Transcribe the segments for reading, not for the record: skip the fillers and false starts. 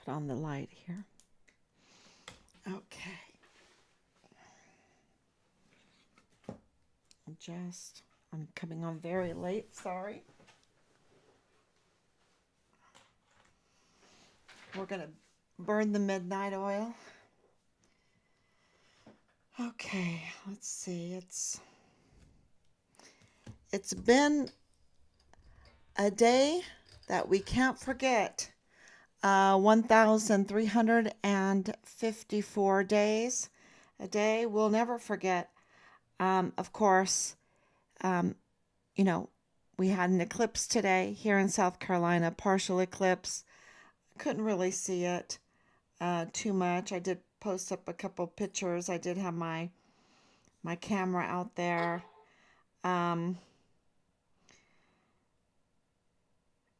put on the light here. Okay. I'm coming on very late, sorry. We're going to burn the midnight oil. Okay, let's see. It's been a day that we can't forget. 1,354 days. A day we'll never forget. Of course, um, you know, we had an eclipse today here in South Carolina, partial eclipse. Couldn't really see it too much. I did post up a couple pictures. I did have my camera out there. Um,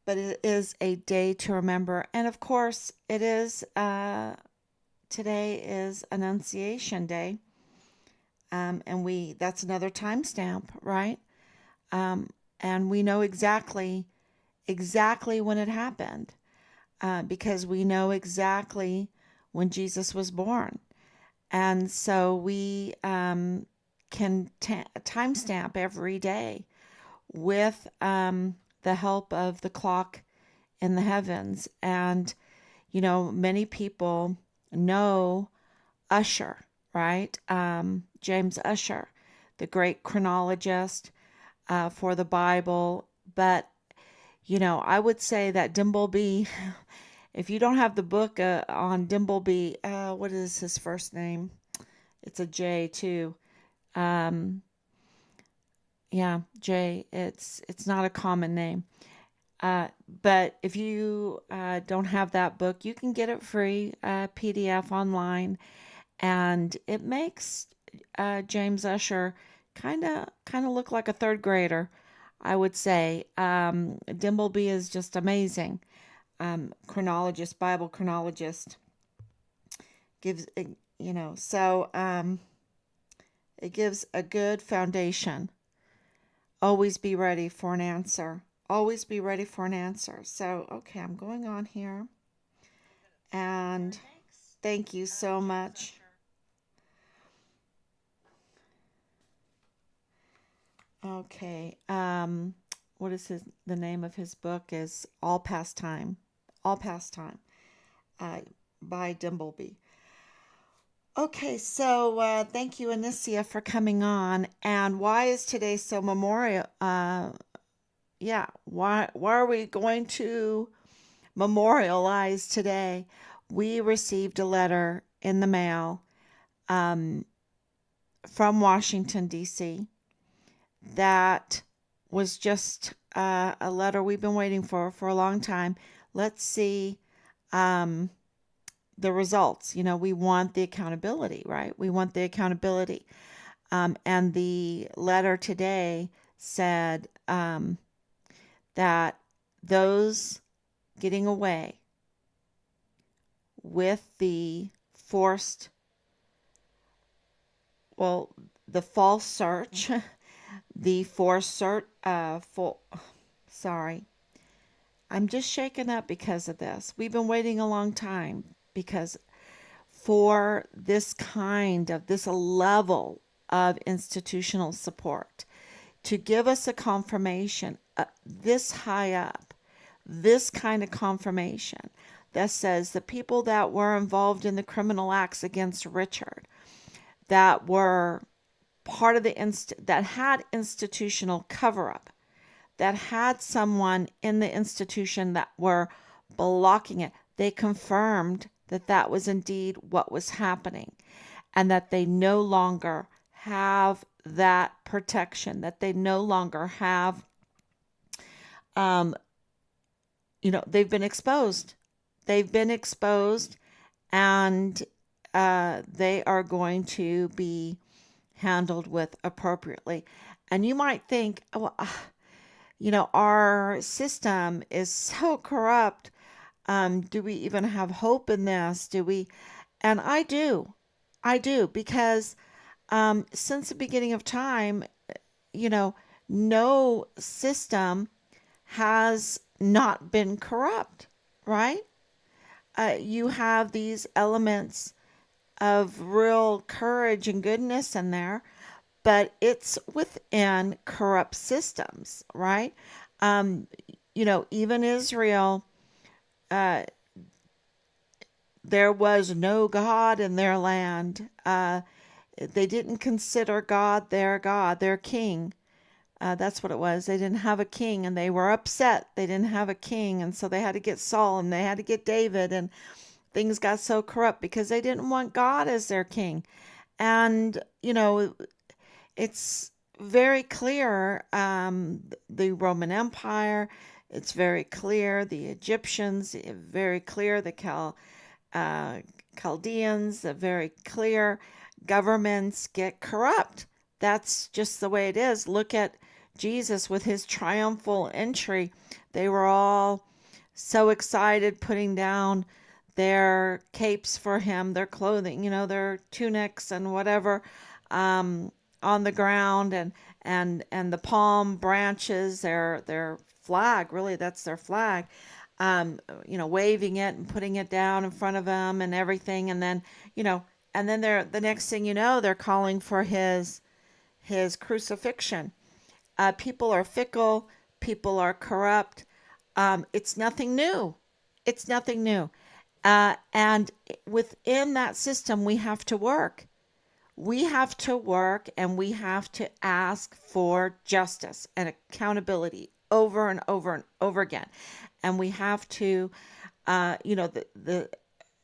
but it is a day to remember. And of course, it is, today is Annunciation Day. And that's another timestamp, right? And we know exactly when it happened, because we know exactly when Jesus was born. And so we can timestamp every day with the help of the clock in the heavens. And, many people know Usher, right? James Usher, the great chronologist for the Bible. But, I would say that Dimbleby, if you don't have the book on Dimbleby, what is his first name? It's a J too. Um, yeah, J. It's not a common name. But if you don't have that book, you can get it free, PDF online, and it makes James Usher kind of look like a third grader, I would say. Dimbleby is just amazing. Chronologist, Bible chronologist, gives it gives a good foundation. Always be ready for an answer. Always be ready for an answer. So, okay, I'm going on here. And thank you so much. Okay. What is the name of his book is All Past Time. All Past Time, uh, by Dimbleby. Okay, so thank you, Anicia, for coming on. And why is today so memorial? Yeah, why are we going to memorialize today? We received a letter in the mail um, from Washington, D.C. that was just a letter we've been waiting for a long time. Let's see um, the results. We want the accountability, right? We want the accountability. And the letter today said that those getting away with forced, well, the false search, the forced search, sorry. I'm just shaken up because of this. We've been waiting a long time because for this level of institutional support to give us a confirmation this high up, this kind of confirmation that says the people that were involved in the criminal acts against Richard, that were part of that had institutional cover up, that had someone in the institution that were blocking it, they confirmed that that was indeed what was happening, and that they no longer have that protection, that they no longer have, um, they've been exposed. They've been exposed, and they are going to be handled with appropriately. And you might think, well, our system is so corrupt. Do we even have hope in this? Do we? And I do, because since the beginning of time, you know, no system has not been corrupt, right? you have these elements of real courage and goodness in there, but it's within corrupt systems, right? Um, even Israel, uh, there was no God in their land. They didn't consider God their king. That's what it was. They didn't have a king, and they were upset. They didn't have a king, and so they had to get Saul, and they had to get David, and things got so corrupt because they didn't want God as their king. And it's very clear. The Roman Empire. It's very clear. The Egyptians. Very clear. Uh, Chaldeans. Very clear. Governments get corrupt. That's just the way it is. Look at Jesus with his triumphal entry. They were all so excited, putting down their capes for him, their clothing, their tunics and whatever, on the ground, and the palm branches, their flag, really, that's their flag. Waving it and putting it down in front of him and everything, and then they're the next thing you know, they're calling for his crucifixion. People are fickle, people are corrupt. It's nothing new. It's nothing new. And within that system, we have to work. We have to work, and we have to ask for justice and accountability over and over and over again. And we have to, the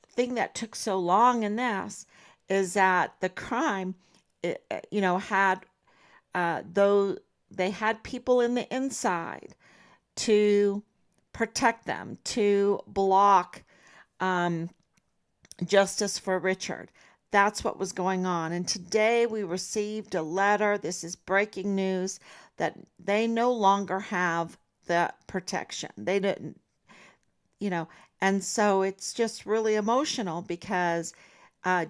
thing that took so long in this is that the crime, had though they had people in the inside to protect them, to block justice for Richard. That's what was going on. And today we received a letter. This is breaking news that they no longer have the protection. They didn't, and so it's just really emotional because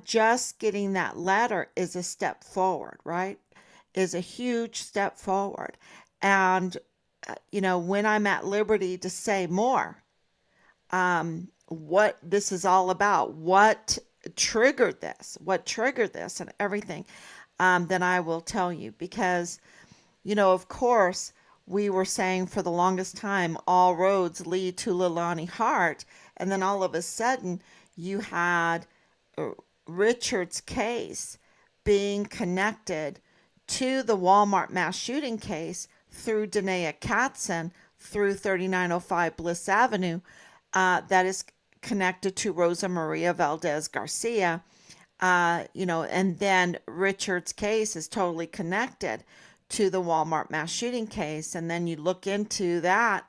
just getting that letter is a step forward, right? Is a huge step forward. And, when I'm at liberty to say more, what this is all about, what triggered this and everything, then I will tell you. Because, of course, we were saying for the longest time, all roads lead to Leilani Hart. And then all of a sudden, you had Richard's case being connected to the Walmart mass shooting case through Danae Katzen, through 3905 Bliss Avenue, that is connected to Rosa Maria Valdez Garcia, and then Richard's case is totally connected to the Walmart mass shooting case. And then you look into that,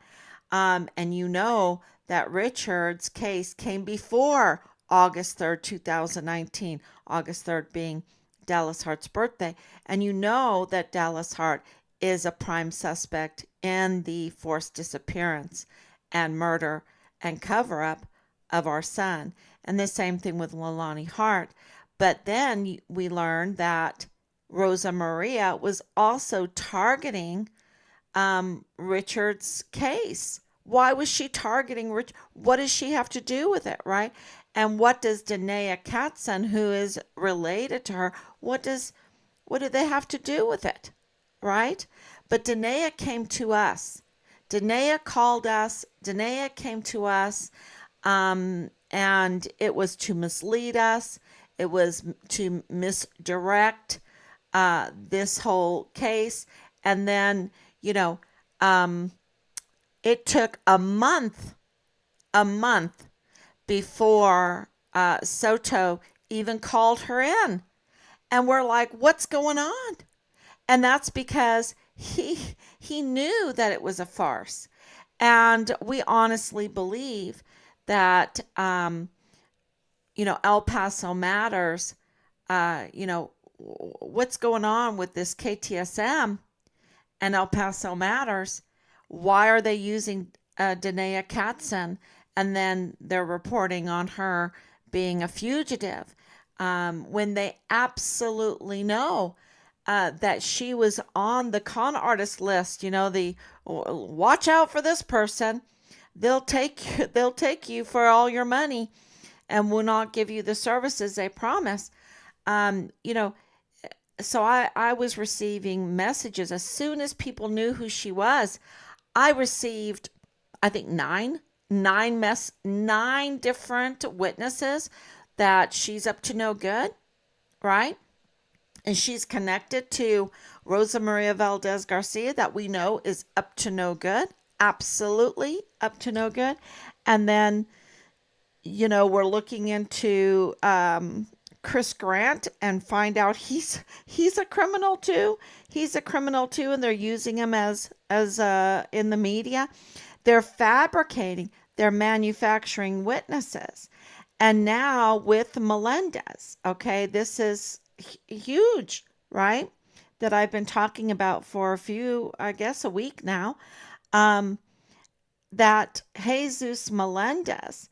and that Richard's case came before August 3rd, 2019, August 3rd being Dallas Hart's birthday. And that Dallas Hart is a prime suspect in the forced disappearance and murder and cover-up of our son. And the same thing with Leilani Hart. But then we learned that Rosa Maria was also targeting Richard's case. Why was she targeting Richard? What does she have to do with it, right? And what does Danae Katzen, who is related to her, what do they have to do with it, right? But Danae came to us. Danae called us. Danae came to us, and it was to mislead us. It was to misdirect this whole case. And then, it took a month before Soto even called her in. And we're like, what's going on? And that's because he knew that it was a farce. And we honestly believe that, El Paso Matters, what's going on with this KTSM and El Paso Matters? Why are they using Danae Katzen, and then they're reporting on her being a fugitive, when they absolutely know that she was on the con artist list, the watch out for this person. they'll take you for all your money and will not give you the services they promise. You know, so I was receiving messages as soon as people knew who she was. I received, I think nine different witnesses that she's up to no good, right? And she's connected to Rosa Maria Valdez Garcia, that we know is up to no good, absolutely up to no good. And then, we're looking into Chris Grant and find out he's a criminal too. He's a criminal too, and they're using him as in the media. They're fabricating, they're manufacturing witnesses. And now with Melendez, okay, this is huge, right? That I've been talking about for a week now. That Jesus Melendez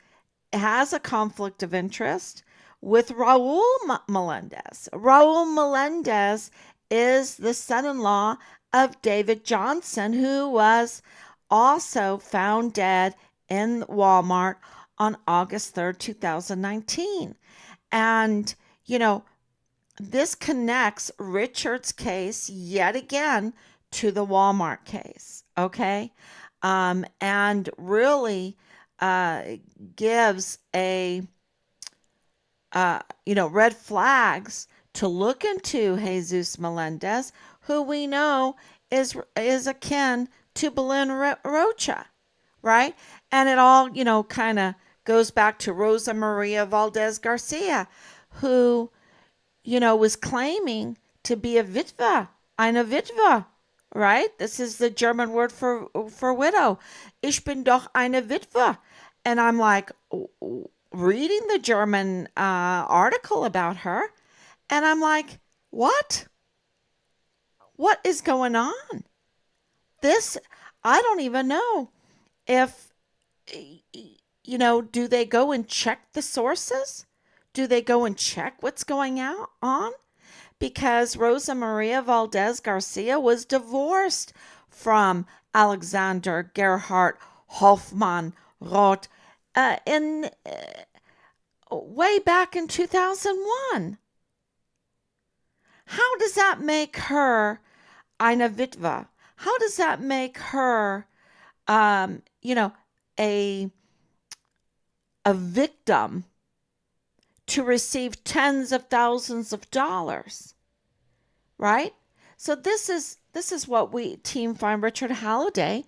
has a conflict of interest with Raul Melendez. Raul Melendez is the son-in-law of David Johnson, who was also found dead in Walmart on August 3rd, 2019. And, this connects Richard's case yet again to the Walmart case, okay? And really gives red flags to look into Jesus Melendez, who we know is akin to Belen Rocha, right? And it all, kind of goes back to Rosa Maria Valdez Garcia, who, was claiming to be a Witwe, eine Witwe, right? This is the German word for widow. Ich bin doch eine Witwe. And I'm like, reading the German article about her, and I'm like, what? What is going on? This, I don't even know if, do they go and check the sources? Do they go and check what's going on? Because Rosa Maria Valdez Garcia was divorced from Alexander Gerhard Hoffmann Roth in way back in 2001. How does that make her eine Witwe? How does that make her, a victim to receive tens of thousands of dollars, right? So this is what we, Team Find Richard Halliday,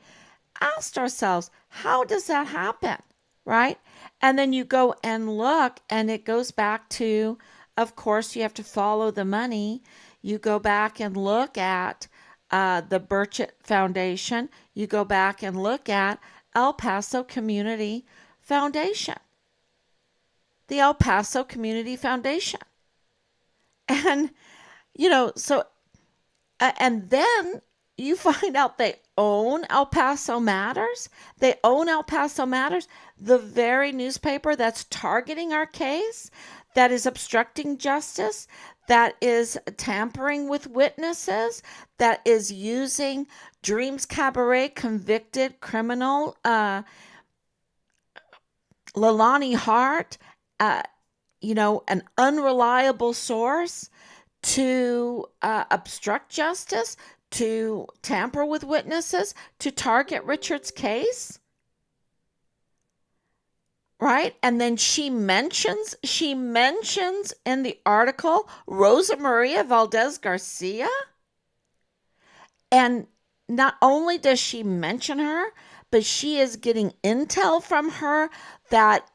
asked ourselves. How does that happen, right? And then you go and look, and it goes back to, of course, you have to follow the money. You go back and look at the Burchett Foundation. You go back and look at El Paso Community Foundation. The El Paso Community Foundation. And, and then you find out they own El Paso Matters. They own El Paso Matters, the very newspaper that's targeting our case, that is obstructing justice, that is tampering with witnesses, that is using Dreams Cabaret convicted criminal Lalani Hart, an unreliable source to obstruct justice, to tamper with witnesses, to target Richard's case, right? And then she mentions in the article Rosa Maria Valdez Garcia. And not only does she mention her, but she is getting intel from her that,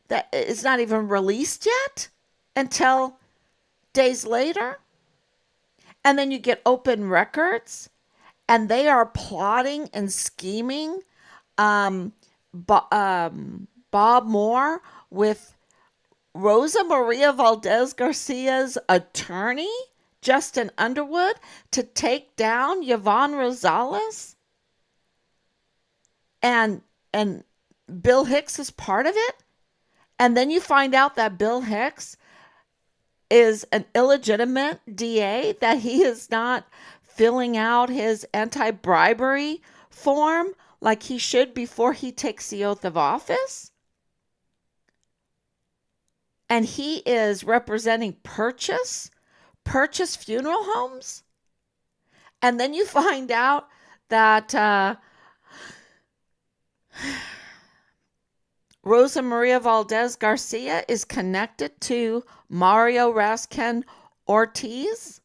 that is not even released yet until days later. And then you get open records, and they are plotting and scheming. Bob Moore with Rosa Maria Valdez Garcia's attorney, Justin Underwood, to take down Yvonne Rosales. And Bill Hicks is part of it. And then you find out that Bill Hicks is an illegitimate DA, that he is not filling out his anti-bribery form like he should before he takes the oath of office? And he is representing Purchase Funeral Homes? And then you find out that Rosa Maria Valdez Garcia is connected to Mario Raskin Ortiz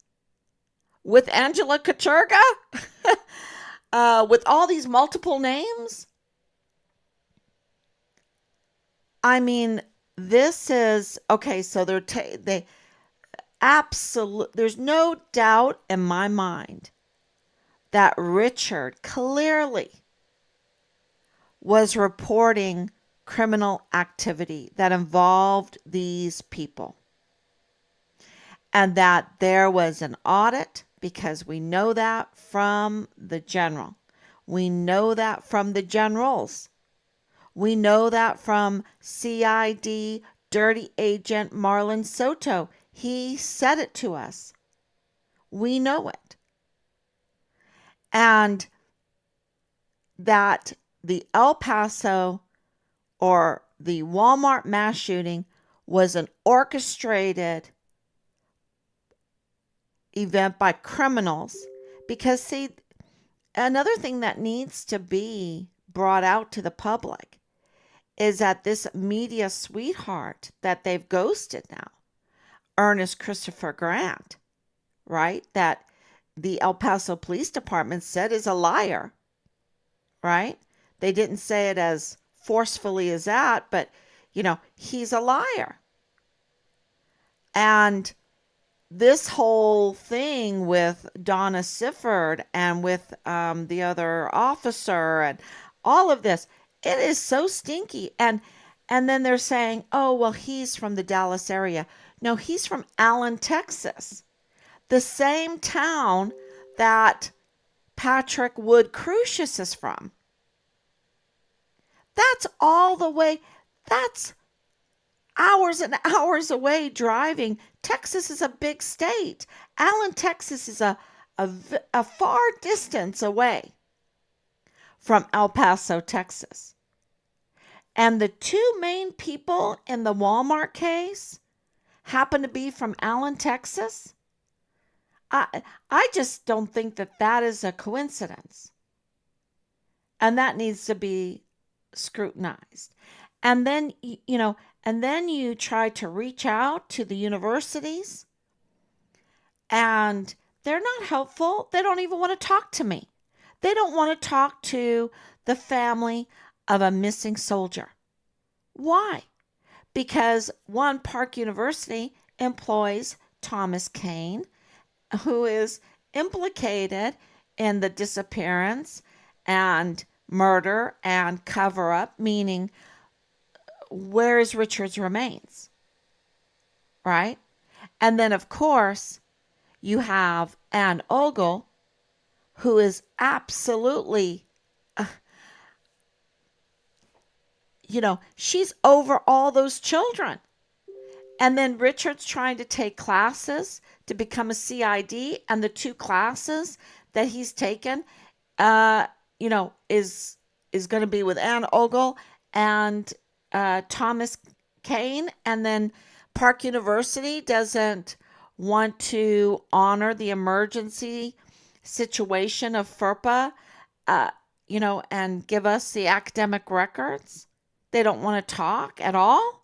with Angela Kacherga, with all these multiple names. I mean, this is okay. So they absolute. There's no doubt in my mind that Richard clearly was reporting criminal activity that involved these people, and that there was an audit, because we know that from the general. We know that from the generals. We know that from CID Dirty Agent Marlon Soto. He said it to us. We know it. And that the El Paso or the Walmart mass shooting was an orchestrated event by criminals. Because, see, another thing that needs to be brought out to the public is that this media sweetheart that they've ghosted now, Ernest Christopher Grant, right, that the El Paso Police Department said is a liar, right? They didn't say it as forcefully as that, but, he's a liar. And this whole thing with Donna Sifford and with the other officer and all of this, it is so stinky. And then they're saying, oh, well, he's from the Dallas area. No, he's from Allen, Texas, the same town that Patrick Wood Crucius is from. That's all the way. That's hours and hours away driving. Texas is a big state. Allen, Texas is a far distance away from El Paso, Texas. And the two main people in the Walmart case happen to be from Allen, Texas. I just don't think that is a coincidence. And that needs to be scrutinized. And then, you try to reach out to the universities, and they're not helpful. They don't even want to talk to me. They don't want to talk to the family of a missing soldier. Why? Because one, Park University employs Thomas Kane, who is implicated in the disappearance and murder and cover up, meaning where is Richard's remains, right? And then, of course, you have Ann Ogle, who is absolutely, she's over all those children. And then Richard's trying to take classes to become a CID, and the two classes that he's taken, is going to be with Ann Ogle and Thomas Kane. And then Park University doesn't want to honor the emergency situation of FERPA, and give us the academic records. They don't want to talk at all.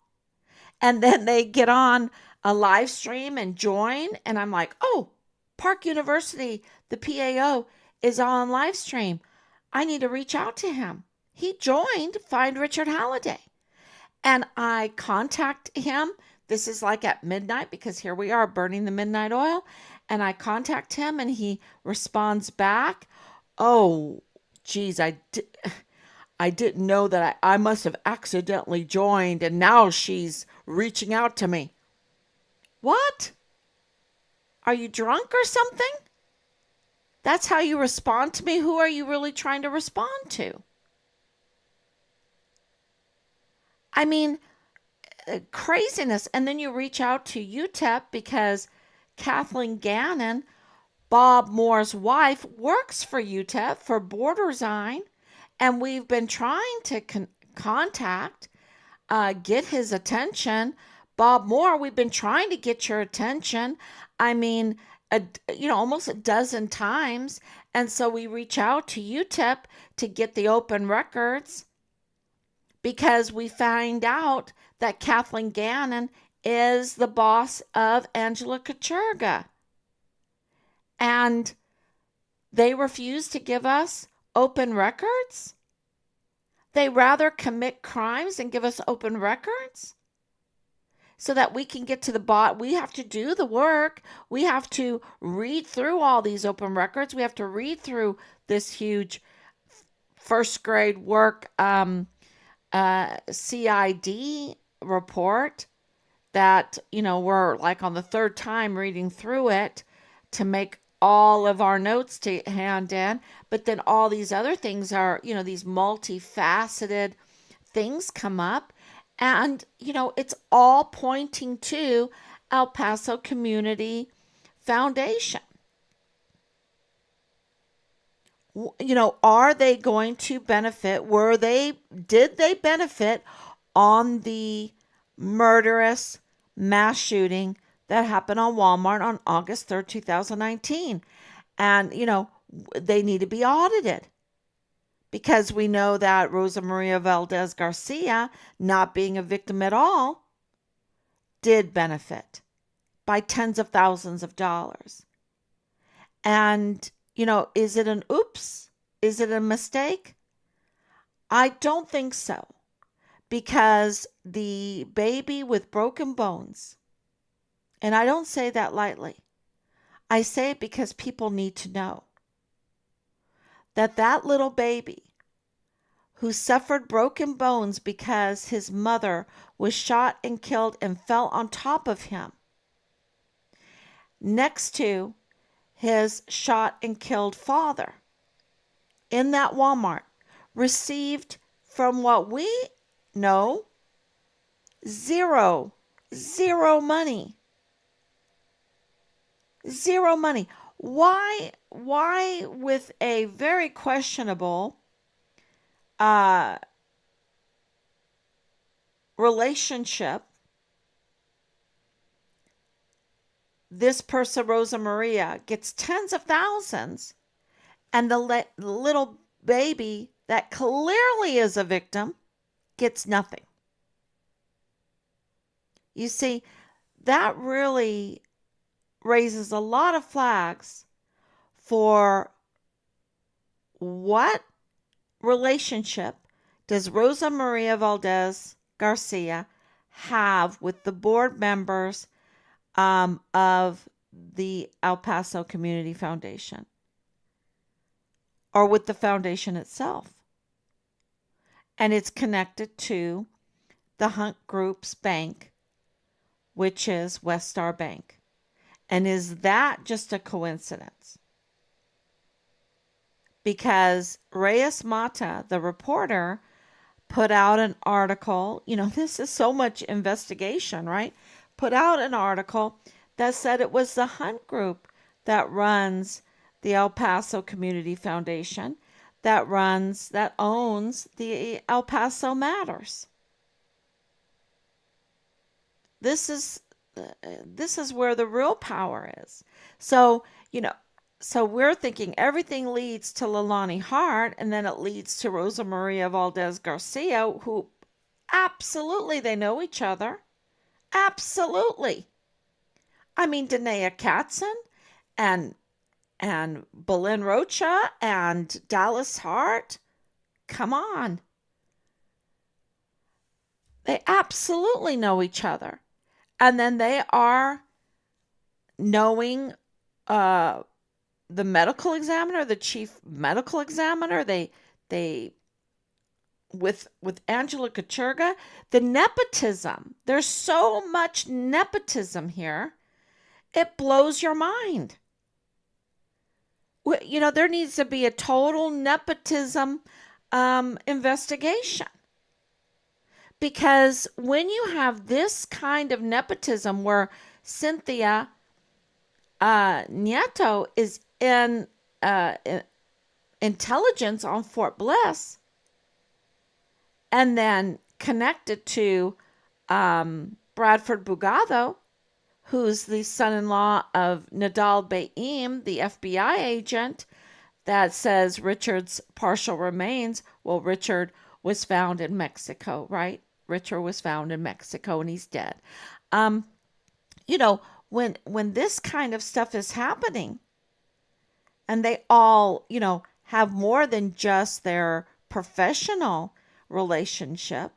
And then they get on a live stream and join. And I'm like, oh, Park University, the PAO, is on live stream. I need to reach out to him. He joined Find Richard Halliday. And I contact him. This is like at midnight, because here we are burning the midnight oil. And I contact him and he responds back. Oh, geez, I didn't know that I must have accidentally joined, and now she's reaching out to me. What? Are you drunk or something? That's how you respond to me? Who are you really trying to respond to? I mean, craziness. And then you reach out to UTEP because Kathleen Gannon, Bob Moore's wife, works for UTEP for Borderzine. And we've been trying to contact, get his attention. Bob Moore, we've been trying to get your attention. I mean, almost a dozen times. And so we reach out to UTEP to get the open records because we find out that Kathleen Gannon is the boss of Angela Kacherga. And they refuse to give us open records? They rather commit crimes and give us open records so that we can get to the bottom. We have to do the work. We have to read through all these open records. We have to read through this huge first grade work CID report that, we're like on the third time reading through it to make all of our notes to hand in. But then all these other things are, these multifaceted things come up. And, it's all pointing to El Paso Community Foundation. Are they going to benefit? Did they benefit on the murderous mass shooting that happened on Walmart on August 3rd, 2019? And, they need to be audited because we know that Rosa Maria Valdez Garcia, not being a victim at all, did benefit by tens of thousands of dollars. And, is it an oops? Is it a mistake? I don't think so, because the baby with broken bones, and I don't say that lightly, I say it because people need to know that that little baby who suffered broken bones because his mother was shot and killed and fell on top of him next to his shot and killed father in that Walmart, received, from what we know, zero money. Zero money. Why with a very questionable relationship, this person, Rosa Maria, gets tens of thousands, and the little baby that clearly is a victim gets nothing? You see, that really raises a lot of flags for what relationship does Rosa Maria Valdez Garcia have with the board members of the El Paso Community Foundation, or with the foundation itself? And it's connected to the Hunt Group's bank, which is West Star Bank. And is that just a coincidence? Because Reyes Mata, the reporter, put out an article. This is so much investigation, right? Put out an article that said it was the Hunt Group that runs the El Paso Community Foundation, that owns the El Paso Matters. This is where the real power is. So we're thinking everything leads to Leilani Hart, and then it leads to Rosa Maria Valdez Garcia, who absolutely they know each other. Absolutely. I mean, Danae Katzen and Belen Rocha and Dallas Hart. Come on. They absolutely know each other. And then they are knowing the medical examiner, the chief medical examiner. They with Angela Kacherga, the nepotism. There's so much nepotism here. It blows your mind. There needs to be a total nepotism investigation. Because when you have this kind of nepotism where Cynthia Nieto is in intelligence on Fort Bliss, and then connected to Bradford Bugado, who's the son-in-law of Nadal Baim, the FBI agent that says Richard's partial remains. Well, Richard was found in Mexico, right? Richard was found in Mexico and he's dead. Um, you know, when this kind of stuff is happening, and they all, have more than just their professional relationship,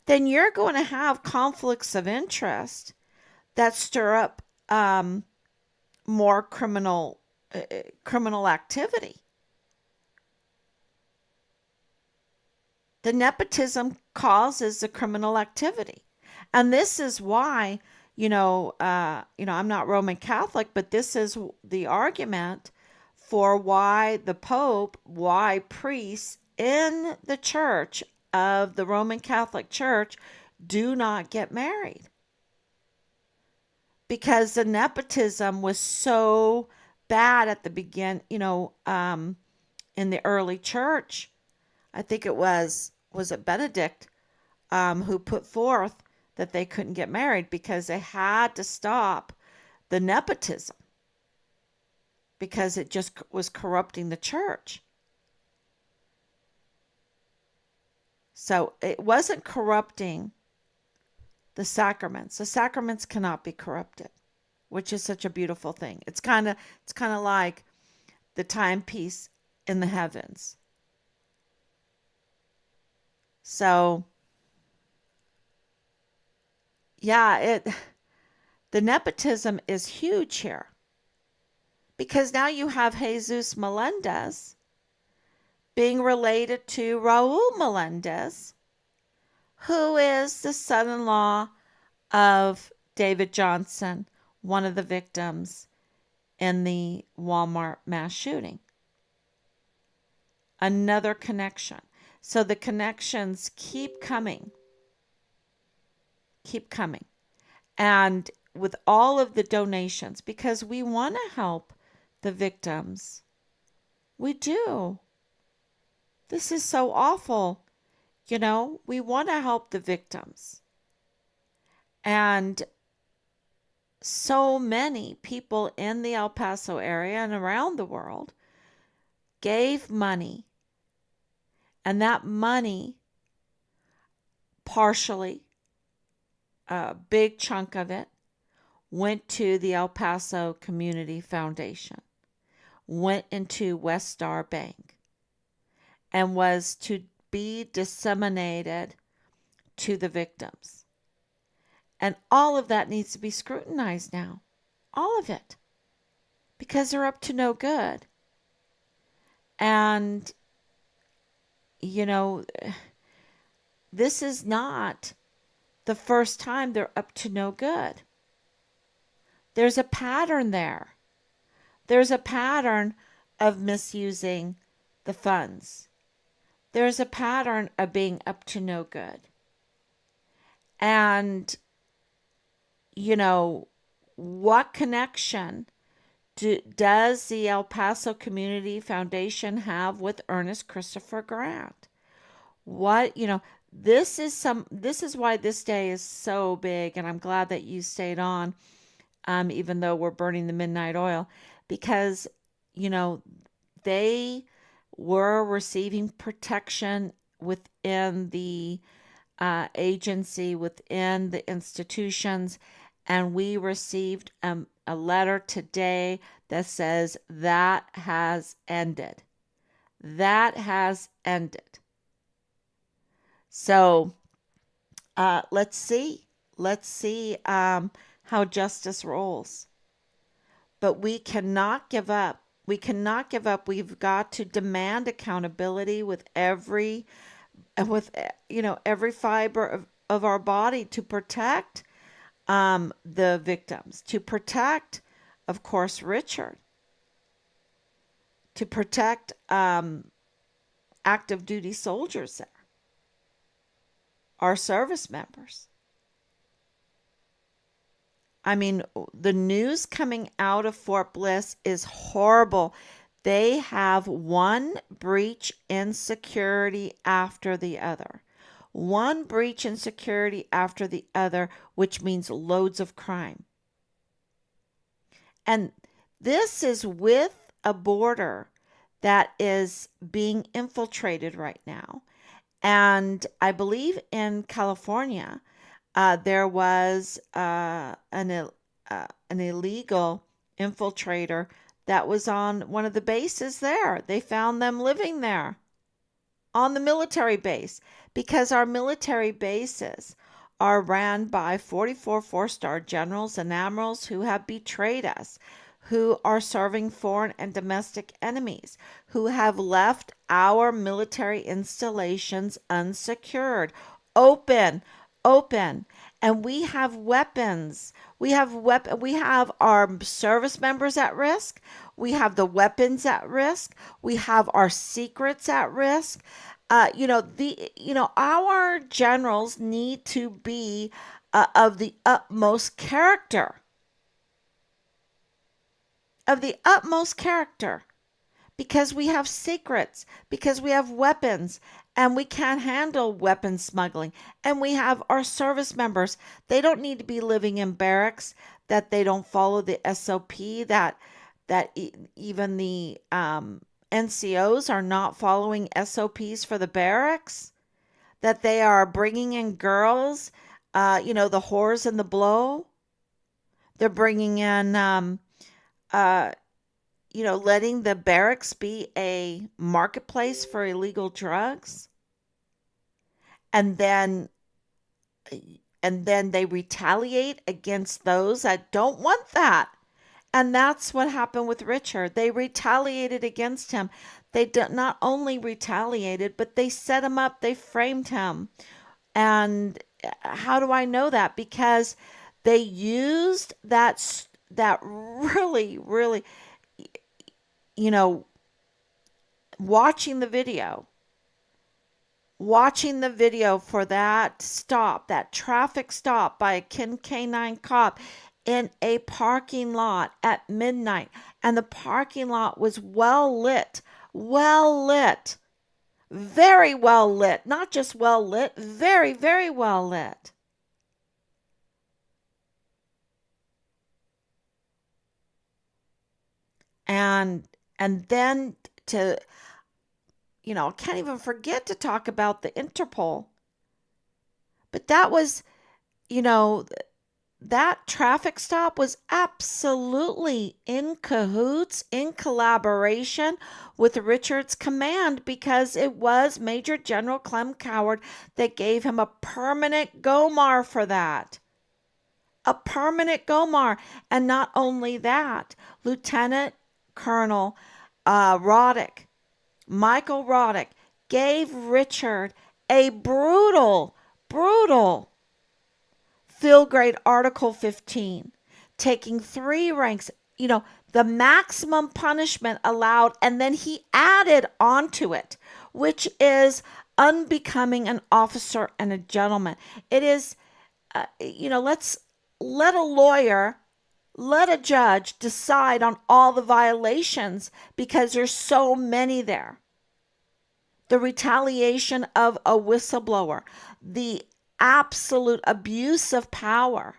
then you're going to have conflicts of interest that stir up more criminal activity. The nepotism causes the criminal activity, and this is why I'm not Roman Catholic, but this is the argument for why the Pope, why priests in the Church of the Roman Catholic Church do not get married, because the nepotism was so bad at the begin, in the early church. I think was it Benedict, who put forth that they couldn't get married because they had to stop the nepotism because it just was corrupting the church. So it wasn't corrupting the sacraments. The sacraments cannot be corrupted, which is such a beautiful thing. It's kind of like the timepiece in the heavens. So yeah, the nepotism is huge here, because now you have Jesus Melendez being related to Raul Melendez, who is the son-in-law of David Johnson, one of the victims in the Walmart mass shooting. Another connection. So the connections keep coming. And with all of the donations, because we want to help the victims. We do. This is so awful. We want to help the victims. And so many people in the El Paso area and around the world gave money. And that money, partially, a big chunk of it, went to the El Paso Community Foundation, went into West Star Bank, and was to be disseminated to the victims. And all of that needs to be scrutinized now. All of it. Because they're up to no good. And, this is not the first time they're up to no good. There's a pattern there. There's a pattern of misusing the funds. There's a pattern of being up to no good. And, what connection does the El Paso Community Foundation have with Ernest Christopher Grant? This is why this day is so big, and I'm glad that you stayed on, even though we're burning the midnight oil, because, they were receiving protection within the agency, within the institutions, and we received a letter today that says that has ended. That has ended. So let's see. How justice rolls. But we cannot give up. We've got to demand accountability with every fiber of our body to protect the victims, to protect, of course, Richard, to protect active duty soldiers there, our service members. I mean, the news coming out of Fort Bliss is horrible. They have one breach in security after the other. one breach in security after the other, which means loads of crime. And this is with a border that is being infiltrated right now. And I believe in California, there was an illegal infiltrator that was on one of the bases there. They found them living there on the military base because our military bases are ran by 44 four-star generals and admirals who have betrayed us, who are serving foreign and domestic enemies, who have left our military installations unsecured, open, open. And we have weapons. We have our service members at risk. We have the weapons at risk. We have our secrets at risk. Our generals need to be of the utmost character, because we have secrets, because we have weapons, and we can't handle weapon smuggling. And we have our service members. They don't need to be living in barracks that they don't follow the SOP, even the NCOs are not following SOPs for the barracks, that they are bringing in girls, the whores and the blow. They're bringing in, letting the barracks be a marketplace for illegal drugs. And then they retaliate against those that don't want that. And that's what happened with Richard. They retaliated against him. They not only retaliated, but they set him up. They framed him. And how do I know that? Because they used that really, really, watching the video for that traffic stop by a K-9 cop in a parking lot at midnight. And the parking lot was well lit, very well lit, not just well lit, very, very well lit. And then I can't even forget to talk about the Interpol. But that was, that traffic stop was absolutely in cahoots, in collaboration with Richard's command, because it was Major General Clem Coward that gave him a permanent GOMAR for that. A permanent GOMAR. And not only that, Lieutenant Colonel Michael Roddick, gave Richard a brutal field grade Article 15, taking 3 ranks, the maximum punishment allowed, and then he added onto it, which is unbecoming an officer and a gentleman. It is, let's let a judge decide on all the violations, because there's so many there. The retaliation of a whistleblower, the absolute abuse of power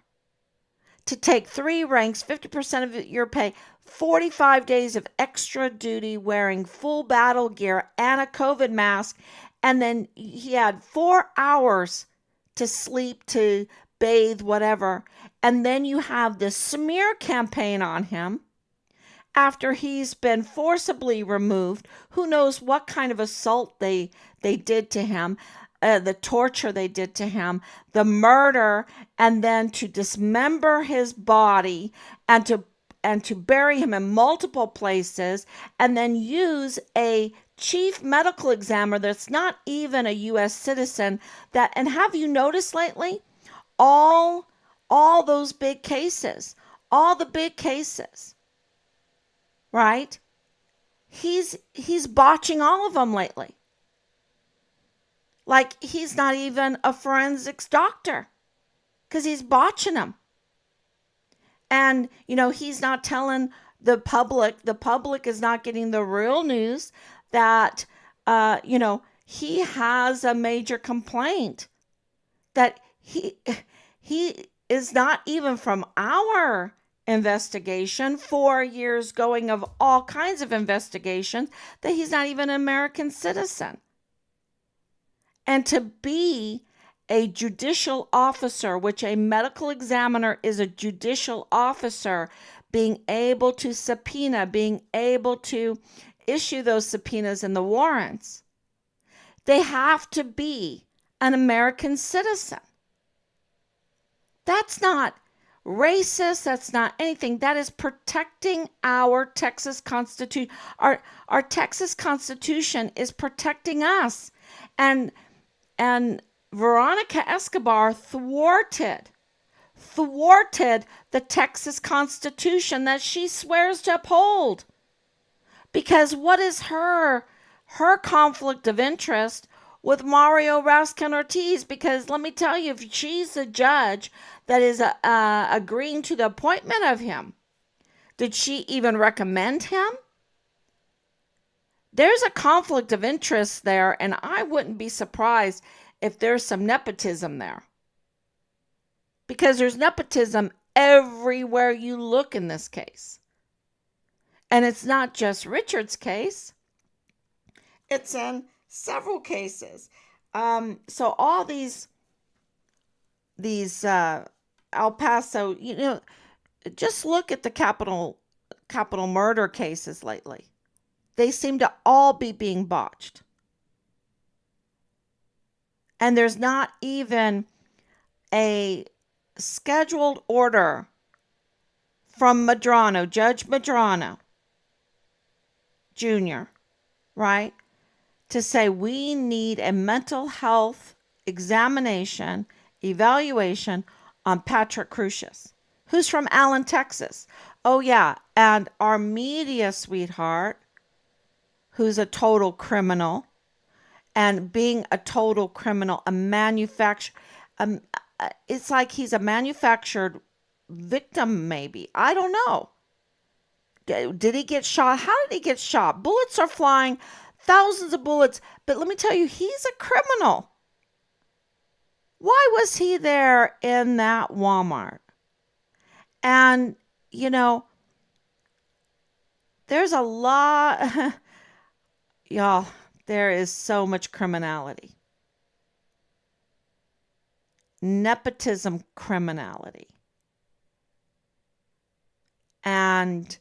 to take 3 ranks, 50% of your pay, 45 days of extra duty wearing full battle gear and a COVID mask, and then he had 4 hours to sleep, to bathe, whatever. And then you have this smear campaign on him after he's been forcibly removed. Who knows what kind of assault they did to him, the torture they did to him, the murder, and then to dismember his body and to bury him in multiple places, and then use a chief medical examiner that's not even a U.S. citizen. And have you noticed lately, all those big cases, right? He's botching all of them lately. Like, he's not even a forensics doctor, because he's botching them. And, he's not telling the public is not getting the real news that, he has a major complaint that he is not even from our investigation, 4 years going of all kinds of investigations, that he's not even an American citizen. And to be a judicial officer, which a medical examiner is a judicial officer, being able to subpoena, being able to issue those subpoenas and the warrants, they have to be an American citizen. That's not racist. That's not anything. That is protecting our Texas Constitution. Our Texas Constitution is protecting us. And Veronica Escobar thwarted the Texas Constitution that she swears to uphold. Because what is her conflict of interest with Mario Raskin Ortiz? Because let me tell you, if she's a judge that is agreeing to the appointment of him, did she even recommend him? There's a conflict of interest there, and I wouldn't be surprised if there's some nepotism there. Because there's nepotism everywhere you look in this case. And it's not just Richard's case. It's in several cases. So all these El Paso, just look at the capital murder cases lately. They seem to all be being botched. And there's not even a scheduled order from Medrano, Judge Medrano Jr., right, to say we need a mental health examination, evaluation on Patrick Crucius, who's from Allen, Texas. Oh, yeah, and our media sweetheart, who's a total criminal, and being a total criminal, a manufacturer, it's like he's a manufactured victim, maybe. I don't know. Did he get shot? How did he get shot? Bullets are flying, thousands of bullets. But let me tell you, he's a criminal. Why was he there in that Walmart? And, there's a lot, y'all, there is so much criminality. Nepotism criminality. And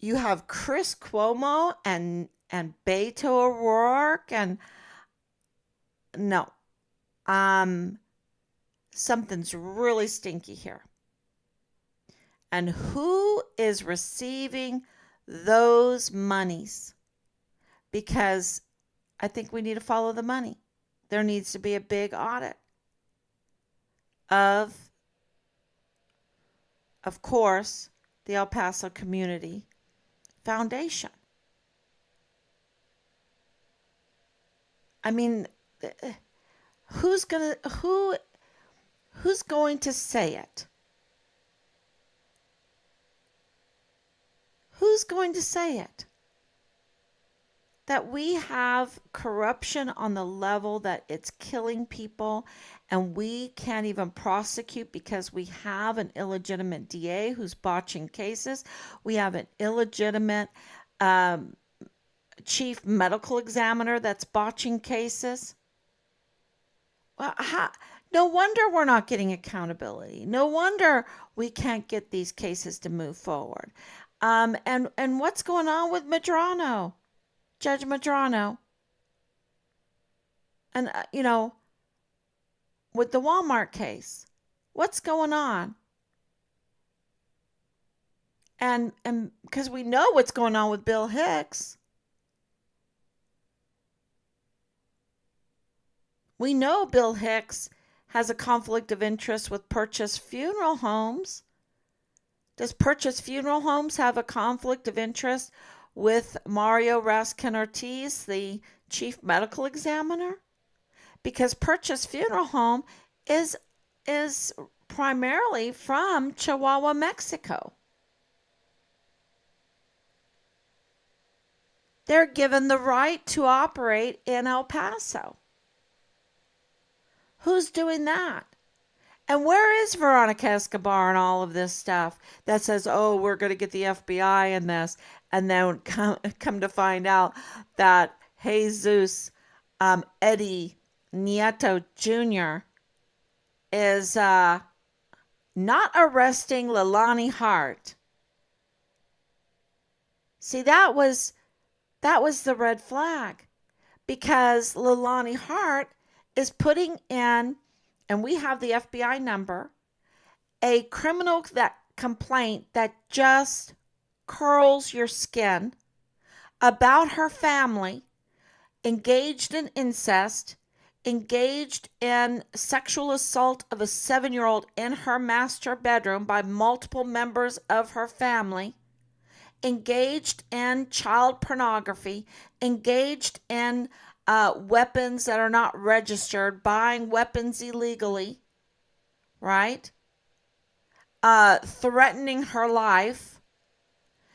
you have Chris Cuomo and Beto O'Rourke, and no, something's really stinky here. And who is receiving those monies? Because I think we need to follow the money. There needs to be a big audit of course, the El Paso Community Foundation. I mean, who's going to say it? Who's going to say it? That we have corruption on the level that it's killing people, and we can't even prosecute because we have an illegitimate DA who's botching cases. We have an illegitimate chief medical examiner that's botching cases. Well, no wonder we're not getting accountability. No wonder we can't get these cases to move forward. And what's going on with Medrano? Judge Medrano, and with the Walmart case, what's going on? And because we know what's going on with Bill Hicks, we know Bill Hicks has a conflict of interest with Purchase Funeral Homes. Does Purchase Funeral Homes have a conflict of interest with Mario Raskin Ortiz, the chief medical examiner? Because Purchase Funeral Home is primarily from Chihuahua, Mexico. They're given the right to operate in El Paso. Who's doing that? And where is Veronica Escobar and all of this stuff that says, oh, we're going to get the FBI in this? And then come to find out that Jesus Eddie Nieto Jr. is not arresting Leilani Hart. See, that was the red flag, because Leilani Hart is putting in, and we have the FBI number, a criminal complaint that just curls your skin about her family, engaged in incest, engaged in sexual assault of a 7-year-old in her master bedroom by multiple members of her family, engaged in child pornography, engaged in weapons that are not registered, buying weapons illegally, right? Threatening her life.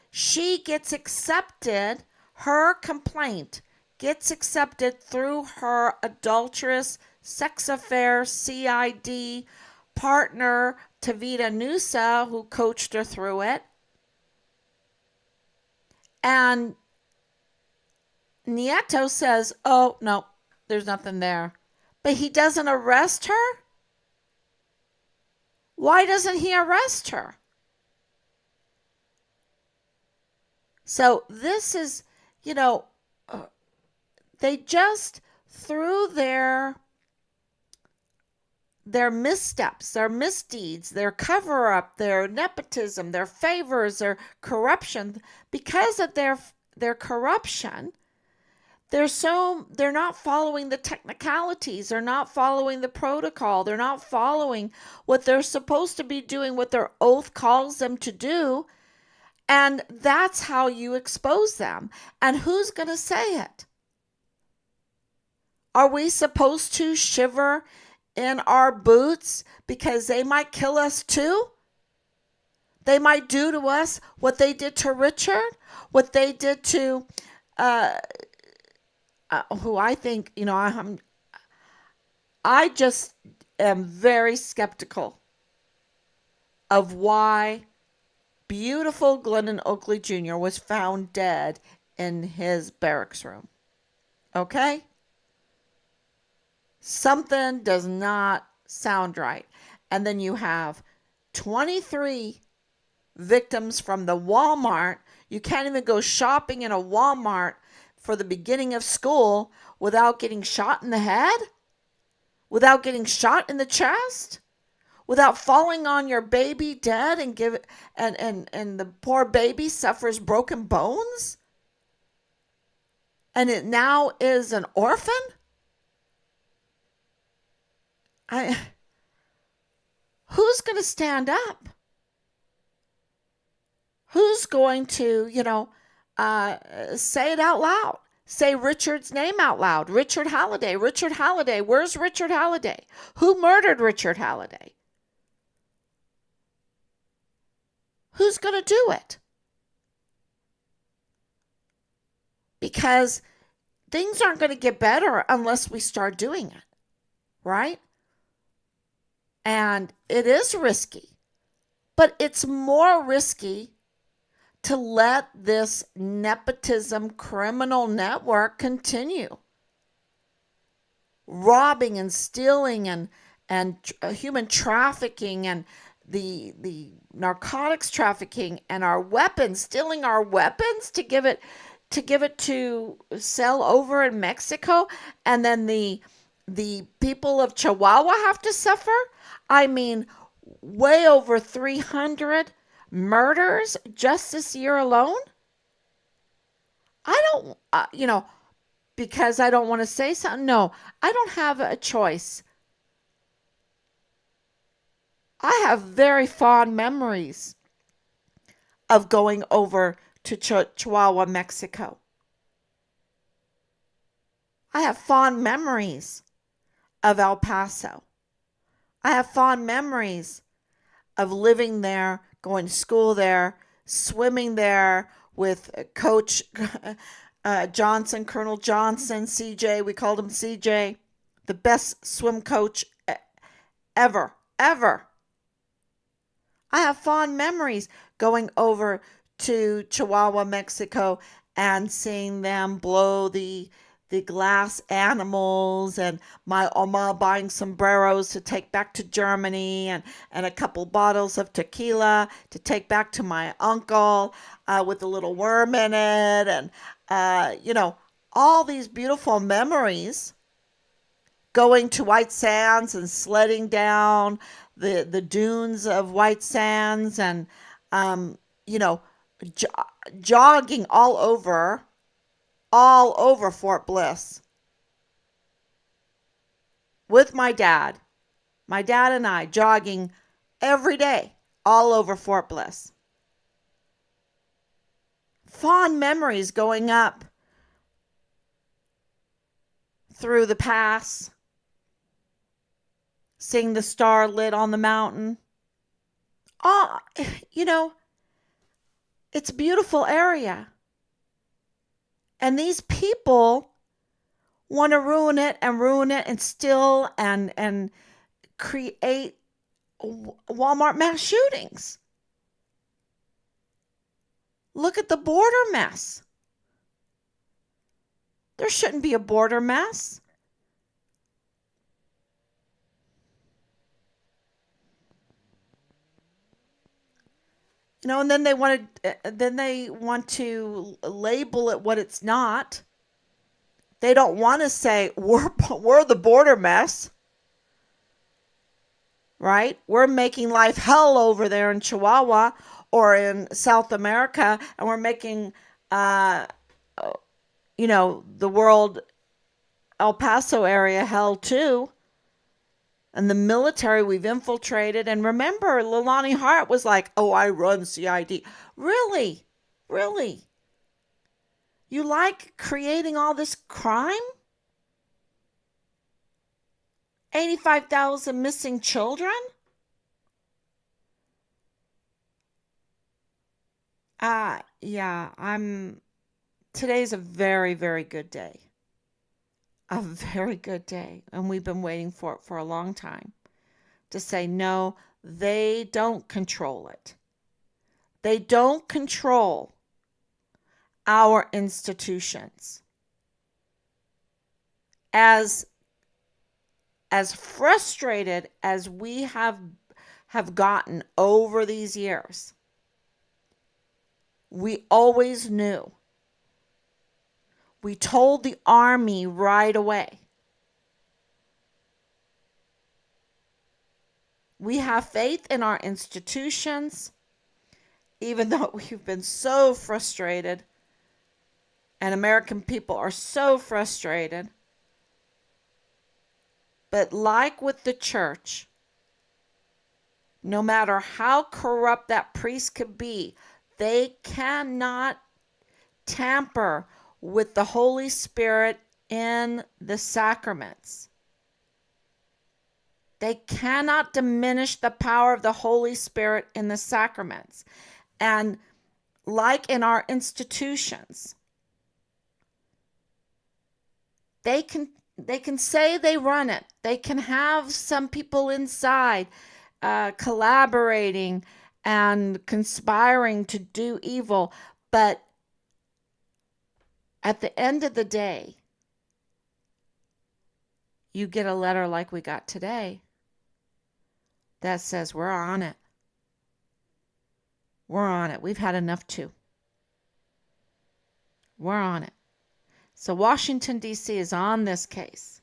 She gets accepted, her complaint gets accepted through her adulterous sex affair CID partner, Tavita Nusa, who coached her through it. And Nieto says, oh, no, there's nothing there. But he doesn't arrest her? Why doesn't he arrest her? So this is, they just, through their missteps, their misdeeds, their cover-up, their nepotism, their favors, their corruption, because of their corruption, they're not following the technicalities. They're not following the protocol. They're not following what they're supposed to be doing, what their oath calls them to do. And that's how you expose them. And who's going to say it? Are we supposed to shiver in our boots because they might kill us too? They might do to us what they did to Richard, what they did to who I think, I just am very skeptical of why beautiful Glendon Oakley Jr. was found dead in his barracks room. Okay? Something does not sound right. And then you have 23 victims from the Walmart. You can't even go shopping in a Walmart for the beginning of school without getting shot in the head, without getting shot in the chest, without falling on your baby dead and the poor baby suffers broken bones, and it now is an orphan. Who's going to stand up? Who's going to, say it out loud? Say Richard's name out loud. Richard Halliday. Richard Halliday. Where's Richard Halliday? Who murdered Richard Halliday? Who's going to do it? Because things aren't going to get better unless we start doing it, right? And it is risky, but it's more risky to let this nepotism criminal network continue robbing and stealing and human trafficking and the narcotics trafficking and our weapons, stealing our weapons to give it to sell over in Mexico, and then the people of Chihuahua have to suffer. I mean, way over 300 murders just this year alone. I don't, because I don't want to say something. No, I don't have a choice. I have very fond memories of going over to Chihuahua, Mexico. I have fond memories of El Paso. I have fond memories of living there, going to school there, swimming there with Coach Johnson, Colonel Johnson, CJ. We called him CJ, the best swim coach ever, ever. I have fond memories going over to Chihuahua, Mexico, and seeing them blow the glass animals, and my oma buying sombreros to take back to Germany, and a couple bottles of tequila to take back to my uncle, with a little worm in it, and all these beautiful memories, going to White Sands and sledding down the dunes of White Sands, and um, you know jo- jogging all over Fort Bliss with my dad and I jogging every day all over Fort Bliss. Fond memories going up through the pass, seeing the star lit on the mountain. Oh, you know, it's a beautiful area. And these people want to ruin it and steal and create Walmart mass shootings. Look at the border mess. There shouldn't be a border mess. And then they want to label it what it's not. They don't want to say we're the border mess, right? We're making life hell over there in Chihuahua or in South America, and we're making the world, El Paso area, hell too. And the military we've infiltrated. And remember, Leilani Hart was like, oh, I run CID. Really? Really? You like creating all this crime? 85,000 missing children? Yeah, today's a very, very good day. A very good day. And we've been waiting for it for a long time to say, no, they don't control it. They don't control our institutions. As frustrated as we have gotten over these years, we always knew. We told the Army right away. We have faith in our institutions, even though we've been so frustrated, and American people are so frustrated. But like with the church, no matter how corrupt that priest could be, they cannot tamper with the Holy Spirit in the sacraments. They cannot diminish the power of the Holy Spirit in the sacraments. And like in our institutions, they can say they run it. They can have some people inside collaborating and conspiring to do evil. But at the end of the day, you get a letter like we got today that says we're on it. We're on it. We've had enough too. We're on it. So Washington, D.C. is on this case.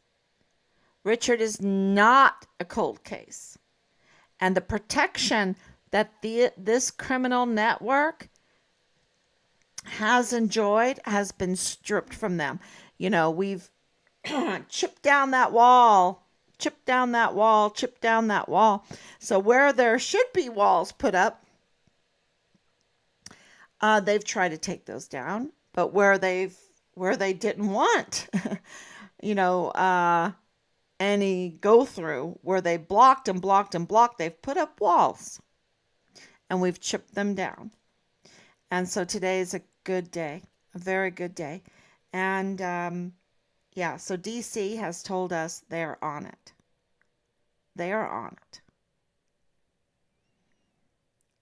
Richard is not a cold case. And the protection that this criminal network has enjoyed has been stripped from them. We've chipped down that wall. So where there should be walls put up, they've tried to take those down. But where they didn't want, any go through, where they blocked, they've put up walls, and we've chipped them down. And so today is a good day, a very good day. And yeah, so DC has told us they're on it. They are on it.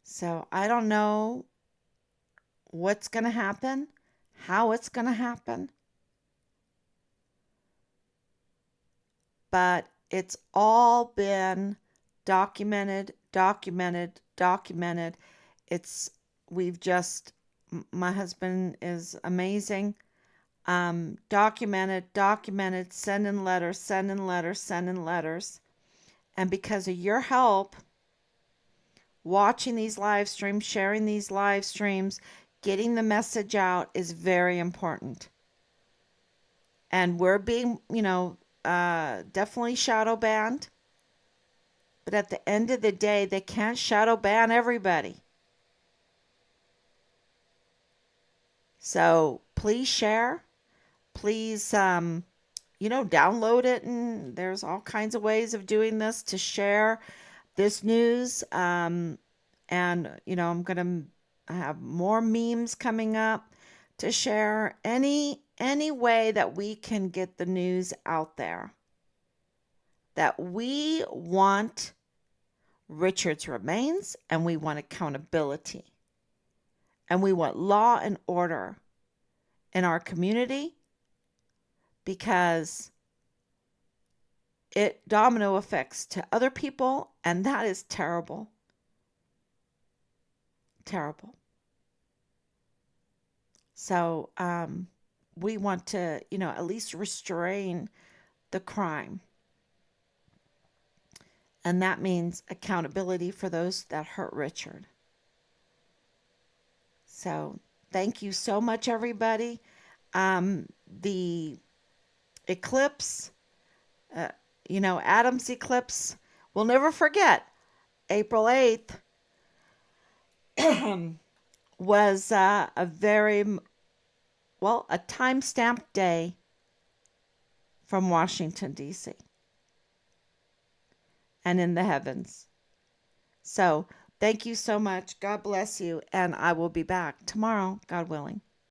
So I don't know what's going to happen, how it's going to happen, but it's all been documented, documented, documented. It's, we've just, my husband is amazing. Documented, documented, sending letters, sending letters, sending letters. And because of your help, watching these live streams, sharing these live streams, getting the message out is very important. And we're being, definitely shadow banned. But at the end of the day, they can't shadow ban everybody. So please share. Please, download it. And there's all kinds of ways of doing this to share this news. And, I'm going to have more memes coming up to share any way that we can get the news out there. That we want Richard's remains and we want accountability. And we want law and order in our community because it domino effects to other people, and that is terrible. Terrible. So we want to, at least restrain the crime. And that means accountability for those that hurt Richard. So thank you so much, everybody. The eclipse, Adam's eclipse, we'll never forget. April 8th was a very, a time-stamped day from Washington, D.C. and in the heavens. So thank you so much. God bless you. And I will be back tomorrow, God willing.